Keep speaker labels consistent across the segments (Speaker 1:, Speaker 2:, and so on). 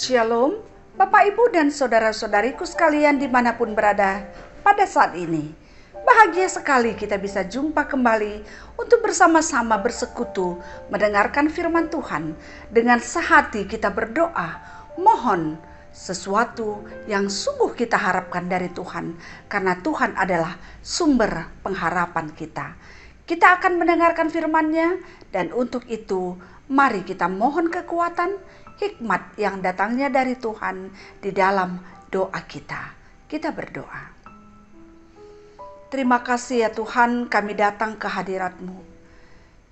Speaker 1: Shalom, Bapak Ibu dan saudara-saudariku sekalian dimanapun berada pada saat ini. Bahagia sekali kita bisa jumpa kembali untuk bersama-sama bersekutu mendengarkan firman Tuhan. Dengan sehati kita berdoa, mohon sesuatu yang sungguh kita harapkan dari Tuhan. Karena Tuhan adalah sumber pengharapan kita. Kita akan mendengarkan firman-Nya dan untuk itu mari kita mohon kekuatan, hikmat yang datangnya dari Tuhan di dalam doa kita. Kita berdoa. Terima kasih ya Tuhan, kami datang ke hadirat-Mu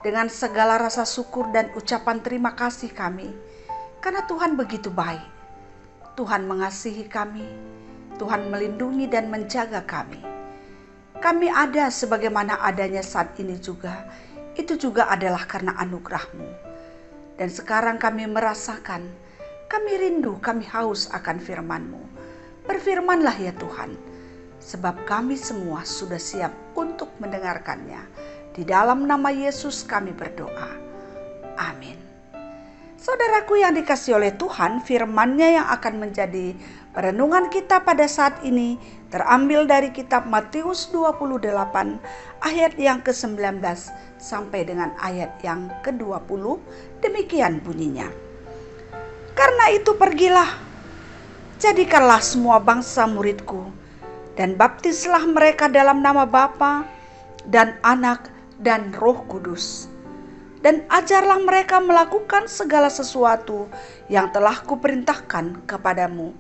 Speaker 1: dengan segala rasa syukur dan ucapan terima kasih kami. Karena Tuhan begitu baik. Tuhan mengasihi kami, Tuhan melindungi dan menjaga kami. Kami ada sebagaimana adanya saat ini juga, itu juga adalah karena anugerah-Mu. Dan sekarang kami merasakan, kami rindu, kami haus akan firman-Mu. Berfirmanlah ya Tuhan, sebab kami semua sudah siap untuk mendengarkannya. Di dalam nama Yesus kami berdoa. Amin. Saudaraku yang dikasihi oleh Tuhan, firman-Nya yang akan menjadi perenungan kita pada saat ini terambil dari kitab Matius 28 ayat yang ke-19 sampai dengan ayat yang ke-20. Demikian bunyinya. Karena itu pergilah, jadikanlah semua bangsa muridku, dan baptislah mereka dalam nama Bapa dan Anak dan Roh Kudus. Dan ajarlah mereka melakukan segala sesuatu yang telah kuperintahkan kepadamu.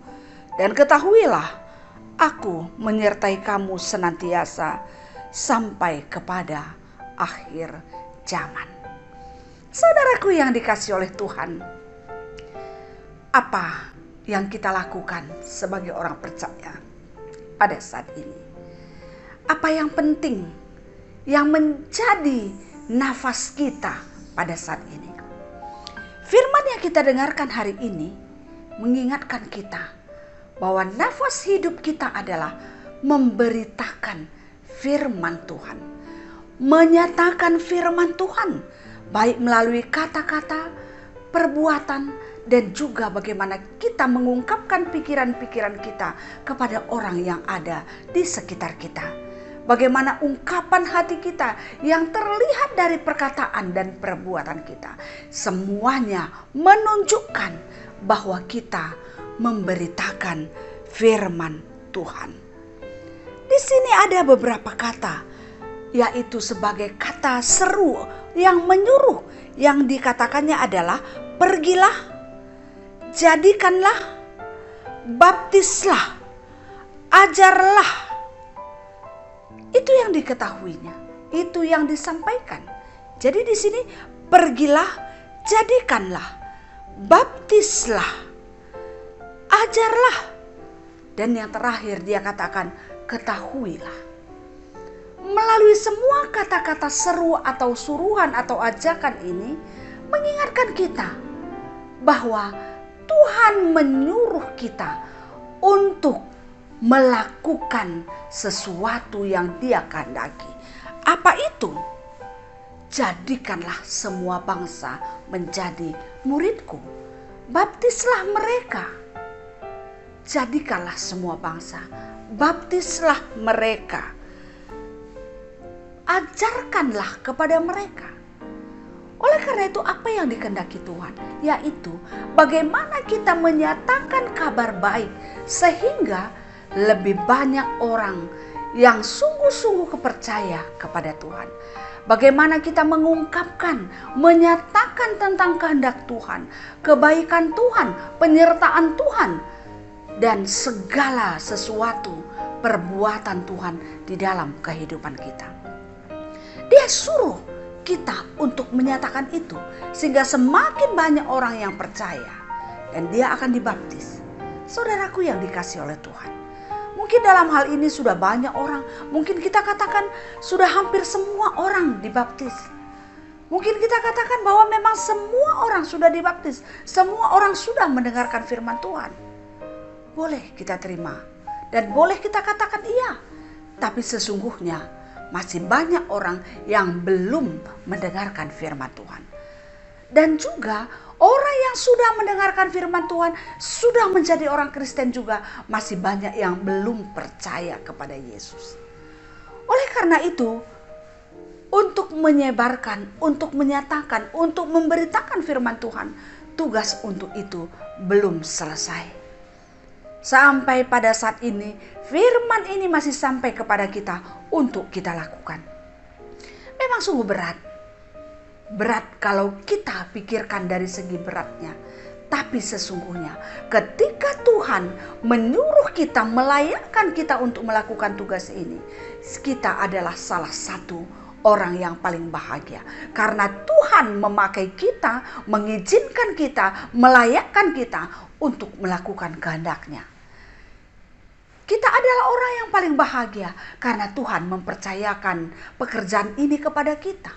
Speaker 1: Dan ketahuilah, aku menyertai kamu senantiasa sampai kepada akhir zaman. Saudaraku yang dikasihi oleh Tuhan, apa yang kita lakukan sebagai orang percaya pada saat ini? Apa yang penting yang menjadi nafas kita pada saat ini? Firman yang kita dengarkan hari ini mengingatkan kita bahwa nafas hidup kita adalah memberitakan firman Tuhan, menyatakan firman Tuhan, baik melalui kata-kata, perbuatan, dan juga bagaimana kita mengungkapkan pikiran-pikiran kita kepada orang yang ada di sekitar kita. Bagaimana ungkapan hati kita yang terlihat dari perkataan dan perbuatan kita. Semuanya menunjukkan bahwa kita memberitakan firman Tuhan. Di sini ada beberapa kata, yaitu sebagai kata seru yang menyuruh, yang dikatakannya adalah pergilah, jadikanlah, baptislah, ajarlah. Itu yang diketahuinya, itu yang disampaikan. Jadi di sini pergilah, jadikanlah, baptislah, ajarlah. Dan yang terakhir dia katakan ketahuilah. Melalui semua kata-kata seru atau suruhan atau ajakan ini mengingatkan kita bahwa Tuhan menyuruh kita untuk melakukan sesuatu yang Dia kehendaki. Apa itu? Jadikanlah semua bangsa menjadi muridku. Baptislah mereka. Jadikanlah semua bangsa. Baptislah mereka. Ajarkanlah kepada mereka. Oleh karena itu apa yang dikehendaki Tuhan? Yaitu bagaimana kita menyatakan kabar baik sehingga lebih banyak orang yang sungguh-sungguh percaya kepada Tuhan. Bagaimana kita mengungkapkan, menyatakan tentang kehendak Tuhan, kebaikan Tuhan, penyertaan Tuhan, dan segala sesuatu perbuatan Tuhan di dalam kehidupan kita. Dia suruh kita untuk menyatakan itu sehingga semakin banyak orang yang percaya dan dia akan dibaptis. Saudaraku yang dikasihi oleh Tuhan, mungkin dalam hal ini sudah banyak orang, mungkin kita katakan sudah hampir semua orang dibaptis. Mungkin kita katakan bahwa memang semua orang sudah dibaptis, semua orang sudah mendengarkan firman Tuhan. Boleh kita terima dan boleh kita katakan iya, tapi sesungguhnya masih banyak orang yang belum mendengarkan firman Tuhan. Dan juga orang yang sudah mendengarkan firman Tuhan, sudah menjadi orang Kristen juga, masih banyak yang belum percaya kepada Yesus. Oleh karena itu, untuk menyebarkan, untuk menyatakan, untuk memberitakan firman Tuhan, tugas untuk itu belum selesai. Sampai pada saat ini, firman ini masih sampai kepada kita untuk kita lakukan. Memang sungguh berat. Berat kalau kita pikirkan dari segi beratnya. Tapi sesungguhnya ketika Tuhan menyuruh kita, melayakkan kita untuk melakukan tugas ini, kita adalah salah satu orang yang paling bahagia. Karena Tuhan memakai kita, mengizinkan kita, melayakkan kita untuk melakukan kehendak-Nya. Kita adalah orang yang paling bahagia karena Tuhan mempercayakan pekerjaan ini kepada kita.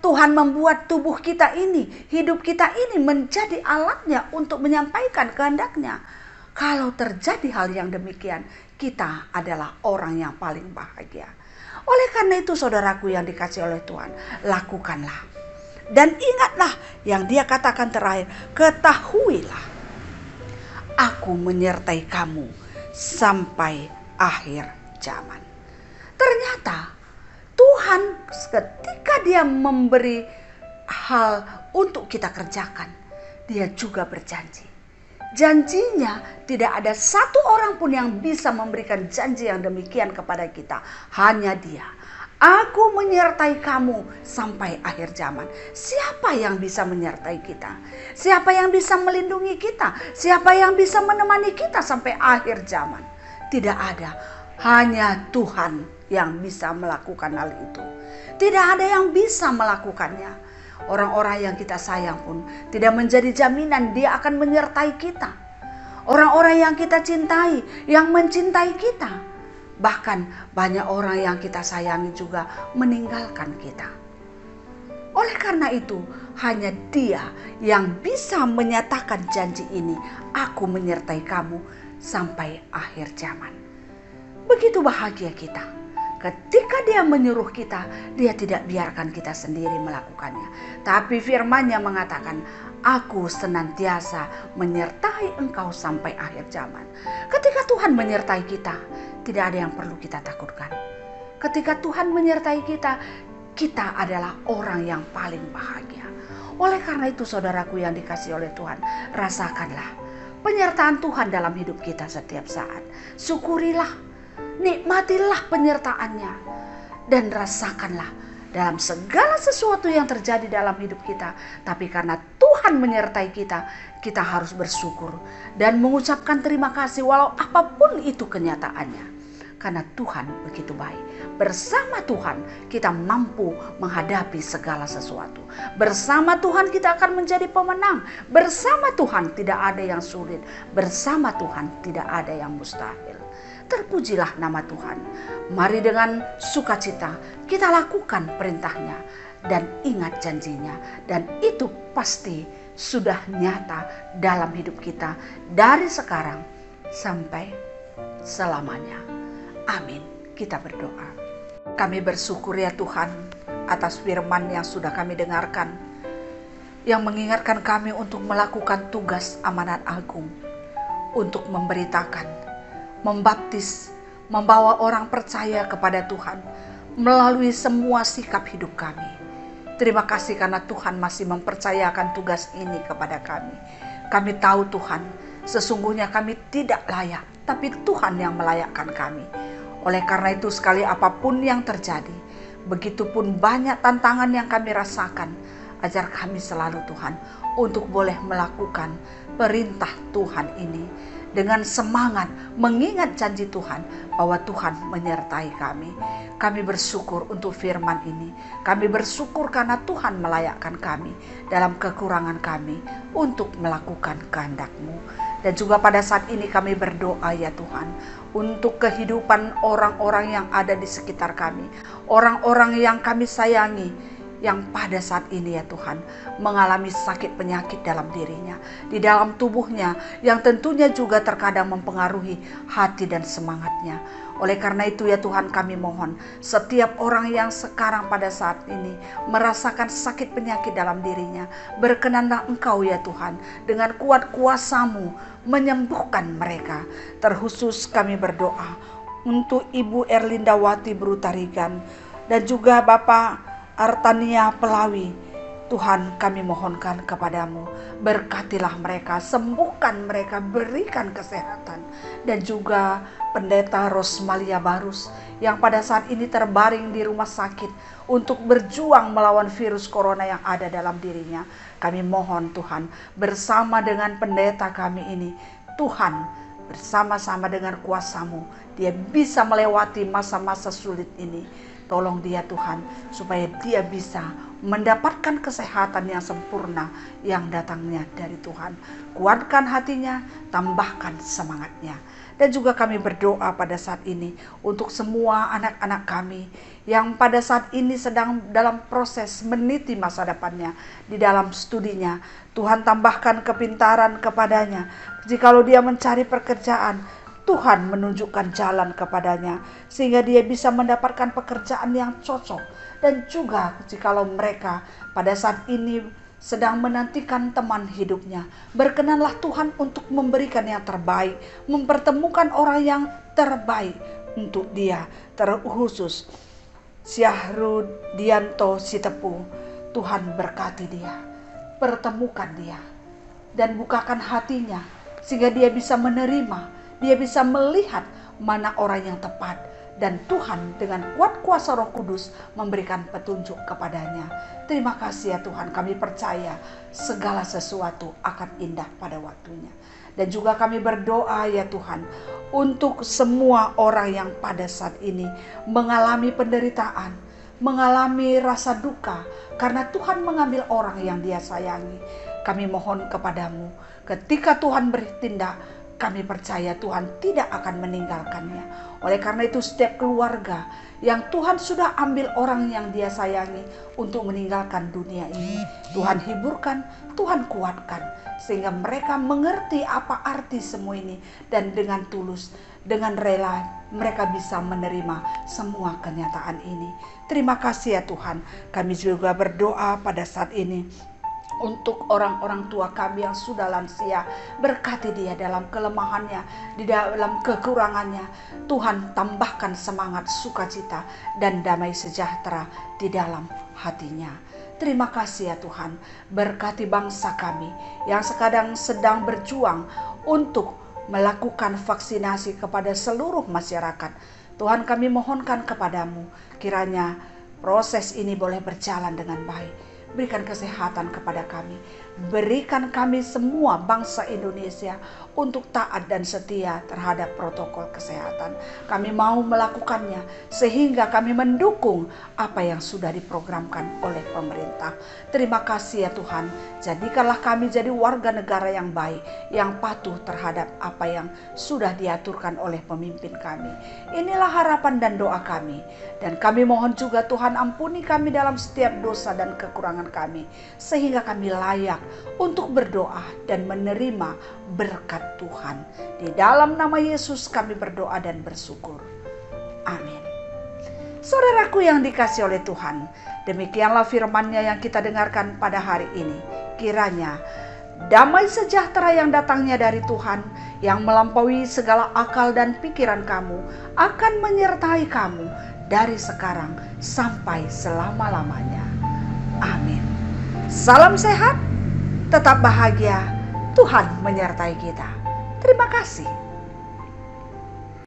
Speaker 1: Tuhan membuat tubuh kita ini, hidup kita ini menjadi alatnya untuk menyampaikan kehendak-Nya. Kalau terjadi hal yang demikian, kita adalah orang yang paling bahagia. Oleh karena itu saudaraku yang dikasihi oleh Tuhan, lakukanlah. Dan ingatlah yang Dia katakan terakhir, ketahuilah, aku menyertai kamu sampai akhir zaman. Ternyata Tuhan ketika Dia memberi hal untuk kita kerjakan, Dia juga berjanji. Janjinya tidak ada satu orang pun yang bisa memberikan janji yang demikian kepada kita. Hanya Dia. Aku menyertai kamu sampai akhir zaman. Siapa yang bisa menyertai kita? Siapa yang bisa melindungi kita? Siapa yang bisa menemani kita sampai akhir zaman? Tidak ada. Hanya Tuhan yang bisa melakukan hal itu. Tidak ada yang bisa melakukannya. Orang-orang yang kita sayang pun tidak menjadi jaminan Dia akan menyertai kita. Orang-orang yang kita cintai, yang mencintai kita. Bahkan banyak orang yang kita sayangi juga meninggalkan kita. Oleh karena itu, hanya Dia yang bisa menyatakan janji ini. Aku menyertai kamu sampai akhir zaman. Begitu bahagia kita. Ketika Dia menyuruh kita, Dia tidak biarkan kita sendiri melakukannya. Tapi firman-Nya mengatakan, aku senantiasa menyertai engkau sampai akhir zaman. Ketika Tuhan menyertai kita, tidak ada yang perlu kita takutkan. Ketika Tuhan menyertai kita, kita adalah orang yang paling bahagia. Oleh karena itu saudaraku yang dikasihi oleh Tuhan, rasakanlah penyertaan Tuhan dalam hidup kita setiap saat. Syukurilah. Nikmatilah penyertaannya dan rasakanlah dalam segala sesuatu yang terjadi dalam hidup kita. Tapi karena Tuhan menyertai kita, kita harus bersyukur dan mengucapkan terima kasih walau apapun itu kenyataannya. Karena Tuhan begitu baik. Bersama Tuhan kita mampu menghadapi segala sesuatu. Bersama Tuhan kita akan menjadi pemenang. Bersama Tuhan tidak ada yang sulit. Bersama Tuhan tidak ada yang mustahil. Terpujilah nama Tuhan. Mari dengan sukacita kita lakukan perintah-Nya dan ingat janjinya. Dan itu pasti sudah nyata dalam hidup kita dari sekarang sampai selamanya. Amin. Kita berdoa. Kami bersyukur ya Tuhan atas firman yang sudah kami dengarkan, yang mengingatkan kami untuk melakukan tugas amanat agung, untuk memberitakan, membaptis, membawa orang percaya kepada Tuhan melalui semua sikap hidup kami. Terima kasih karena Tuhan masih mempercayakan tugas ini kepada kami. Kami tahu Tuhan, sesungguhnya kami tidak layak, tapi Tuhan yang melayakkan kami. Oleh karena itu sekali apapun yang terjadi, begitupun banyak tantangan yang kami rasakan, ajar kami selalu Tuhan untuk boleh melakukan perintah Tuhan ini dengan semangat mengingat janji Tuhan bahwa Tuhan menyertai kami. Kami bersyukur untuk firman ini. Kami bersyukur karena Tuhan melayakkan kami dalam kekurangan kami untuk melakukan kehendak-Mu. Dan juga pada saat ini kami berdoa ya Tuhan untuk kehidupan orang-orang yang ada di sekitar kami. Orang-orang yang kami sayangi, yang pada saat ini ya Tuhan mengalami sakit penyakit dalam dirinya, di dalam tubuhnya, yang tentunya juga terkadang mempengaruhi hati dan semangatnya. Oleh karena itu ya Tuhan, kami mohon setiap orang yang sekarang pada saat ini merasakan sakit penyakit dalam dirinya, berkenanlah Engkau ya Tuhan dengan kuat kuasa-Mu menyembuhkan mereka. Terkhusus kami berdoa untuk Ibu Erlindawati Brutarigan dan juga Bapak Artania Pelawi. Tuhan, kami mohonkan kepadamu, berkatilah mereka, sembuhkan mereka, berikan kesehatan. Dan juga Pendeta Rosmalia Barus yang pada saat ini terbaring di rumah sakit untuk berjuang melawan virus corona yang ada dalam dirinya. Kami mohon Tuhan, bersama dengan pendeta kami ini, Tuhan, bersama-sama dengan kuasa-Mu, dia bisa melewati masa-masa sulit ini. Tolong dia Tuhan, supaya dia bisa mendapatkan kesehatan yang sempurna yang datangnya dari Tuhan. Kuatkan hatinya, tambahkan semangatnya. Dan juga kami berdoa pada saat ini untuk semua anak-anak kami yang pada saat ini sedang dalam proses meniti masa depannya di dalam studinya. Tuhan, tambahkan kepintaran kepadanya. Jikalau dia mencari pekerjaan, Tuhan menunjukkan jalan kepadanya sehingga dia bisa mendapatkan pekerjaan yang cocok. Dan juga jikalau mereka pada saat ini sedang menantikan teman hidupnya, berkenanlah Tuhan untuk memberikan yang terbaik, mempertemukan orang yang terbaik untuk dia. Terkhusus Syahrudianto Sitepu, Tuhan berkati dia, pertemukan dia dan bukakan hatinya sehingga dia bisa menerima, dia bisa melihat mana orang yang tepat. Dan Tuhan dengan kuat kuasa Roh Kudus memberikan petunjuk kepadanya. Terima kasih ya Tuhan, kami percaya segala sesuatu akan indah pada waktunya. Dan juga kami berdoa ya Tuhan, untuk semua orang yang pada saat ini mengalami penderitaan, mengalami rasa duka, karena Tuhan mengambil orang yang dia sayangi. Kami mohon kepadamu, ketika Tuhan bertindak, kami percaya Tuhan tidak akan meninggalkannya. Oleh karena itu setiap keluarga yang Tuhan sudah ambil orang yang dia sayangi untuk meninggalkan dunia ini, Tuhan hiburkan, Tuhan kuatkan. Sehingga mereka mengerti apa arti semua ini. Dan dengan tulus, dengan rela mereka bisa menerima semua kenyataan ini. Terima kasih ya Tuhan. Kami juga berdoa pada saat ini untuk orang-orang tua kami yang sudah lansia, berkati dia dalam kelemahannya, di dalam kekurangannya. Tuhan tambahkan semangat, sukacita, dan damai sejahtera di dalam hatinya. Terima kasih ya Tuhan, berkati bangsa kami yang sekarang sedang berjuang untuk melakukan vaksinasi kepada seluruh masyarakat. Tuhan, kami mohonkan kepadamu, kiranya proses ini boleh berjalan dengan baik. Berikan kesehatan kepada kami. Berikan kami semua bangsa Indonesia untuk taat dan setia terhadap protokol kesehatan. Kami mau melakukannya sehingga kami mendukung apa yang sudah diprogramkan oleh pemerintah. Terima kasih ya Tuhan. Jadikanlah kami jadi warga negara yang baik, yang patuh terhadap apa yang sudah diaturkan oleh pemimpin kami. Inilah harapan dan doa kami. Dan kami mohon juga Tuhan, ampuni kami dalam setiap dosa dan kekurangan kami, sehingga kami layak untuk berdoa dan menerima berkat Tuhan. Di dalam nama Yesus kami berdoa dan bersyukur. Amin. Saudaraku yang dikasihi oleh Tuhan, demikianlah firman-Nya yang kita dengarkan pada hari ini. Kiranya damai sejahtera yang datangnya dari Tuhan, yang melampaui segala akal dan pikiran kamu, akan menyertai kamu dari sekarang sampai selama-lamanya. Amin. Salam sehat, tetap bahagia, Tuhan menyertai kita. Terima kasih.